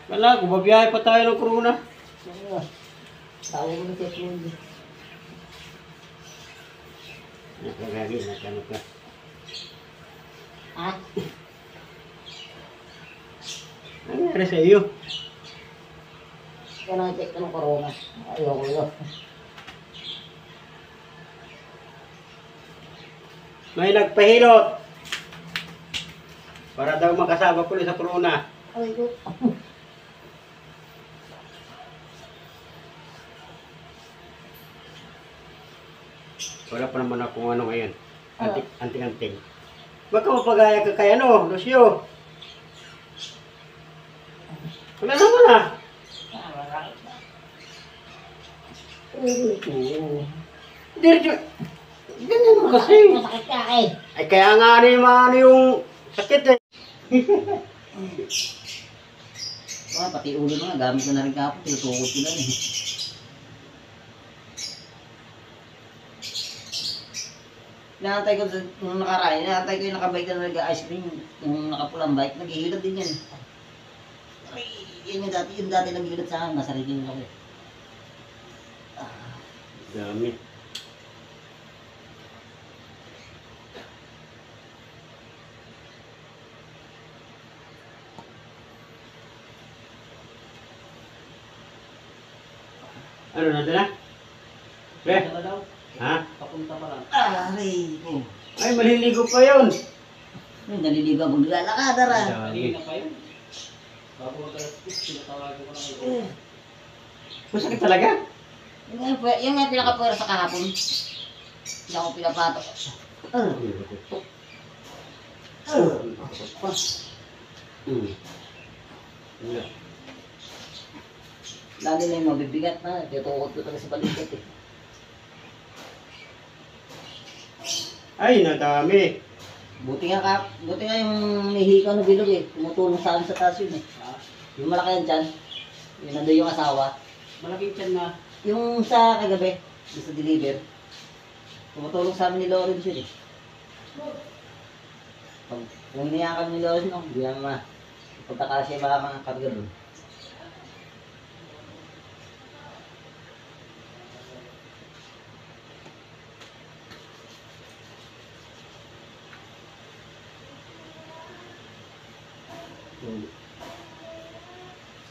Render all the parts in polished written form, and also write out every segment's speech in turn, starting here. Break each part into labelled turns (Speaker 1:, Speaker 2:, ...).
Speaker 1: Wala, gumabiyahe pa tayo ng Corona.
Speaker 2: Tawag mo na siya Kundi.
Speaker 1: Nakagagi, nakano ka.
Speaker 2: Ha?
Speaker 1: Ano nangyari sa iyo?
Speaker 2: Kaya nang-check ka ng corona. Ayoko yun.
Speaker 1: May nagpahilot. Para daw makasama ko sa Corona.
Speaker 2: Ay, ko.
Speaker 1: Wala pa naman akong ano ngayon. Anting-anting. Baka mapagaya ka kay ano, Lucio. Wala naman ah. Diretso. Ganyan mo kasi.
Speaker 2: Masakit ka eh.
Speaker 1: Ay kaya nga ano yung sakit eh.
Speaker 2: Pati ulo na nga, gamit ko na rin kapag tinutukot ko na eh. Inaantay ko nung nakaraan, inaantay ko yung nakabike na nag-ice cream, yung nakapulang bike, naghihilot din yan. Ay, yun yung dati naghihilot sa akin, masarili nila ko eh.
Speaker 1: Dami. Ano na na? Pre? Ha?
Speaker 3: Papunta pa lang.
Speaker 2: Aray ko.
Speaker 1: Ay, maliligo pa yun.
Speaker 2: Ay, naliligo ako naglalakad, ara.
Speaker 3: Kanina pa yun. Bago mag-alas, tinatawagan ko na kayo.
Speaker 1: Masakit talaga?
Speaker 2: Yung nga pinaka-pwera sa kahapon. Hindi ako pinapatok.
Speaker 1: Wala.
Speaker 2: Lagi na yung mabibigat na. Titukot ko talaga sa balikat eh.
Speaker 1: Ay, nadami.
Speaker 2: Buti nga yung nihikaw na bilog eh. Tumutulong sa amin sa taas yun eh. Yung malaki yan dyan. Yung nandun yung asawa.
Speaker 3: Malaking tiyan na.
Speaker 2: Yung sa kagabi, yung sa deliver. Tumutulong sa amin ni Lawrence yun eh. Kung niyakap ni Lawrence no, hindi naman pagkakasya baka mga karga doon.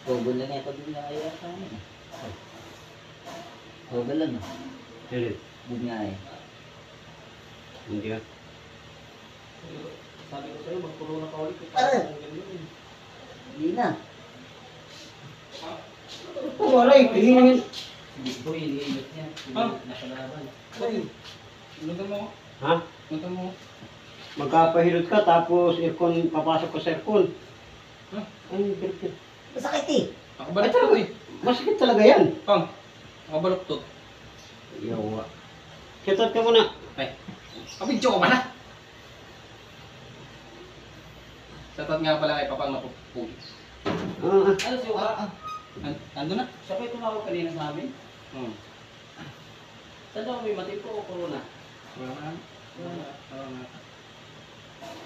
Speaker 2: Google lang ito din nga kaya sa amin. Google lang.
Speaker 1: Hindi.
Speaker 2: Hindi nga eh.
Speaker 1: Hindi ka.
Speaker 3: Sabi ko sa'yo, mag-corona ka ulit.
Speaker 2: Hindi na.
Speaker 1: Oh, aray, tingin.
Speaker 3: Hindi ko, iniinit niya. Nasa laban. Lugan mo.
Speaker 1: Ha?
Speaker 3: Lugan mo.
Speaker 1: Magkapahilot ka tapos aircon, papasok ko sa aircon.
Speaker 3: Ha?
Speaker 1: Ay, birthday.
Speaker 2: Masakit eh.
Speaker 3: Ako balok to eh.
Speaker 1: Masakit talaga yan.
Speaker 3: Pang, ako balok to.
Speaker 1: Yawa. Shoutout ka muna.
Speaker 3: Ay, kabidyo ko ba na? Satot nga pala kay Papang napupulit.
Speaker 1: Ah,
Speaker 3: Ano si Uka? Ando na? Siya pa yung tumawag kanina sa amin? Saan daw may matimpo o corona? Wala na.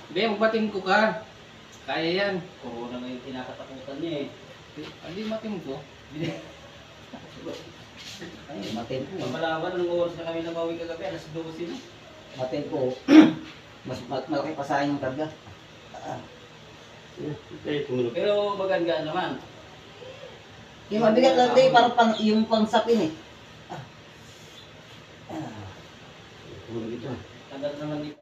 Speaker 3: Hindi, magbating ko ka. Kaya yan. Corona na yung kinakatakutan niya eh. Hindi matimpo. Hindi.
Speaker 2: Ay, matempo.
Speaker 3: Mapalawan ng oras na kami nabawi kagabi. Alas 12 na.
Speaker 2: Matempo. Mas malaki pa sa akin yung karga.
Speaker 1: ay, tumunog.
Speaker 3: Pero maganda naman.
Speaker 2: Yung mabigat lang tayo, parang yung pangsapin eh.
Speaker 1: Tumunog ito.
Speaker 3: Tagal naman dito.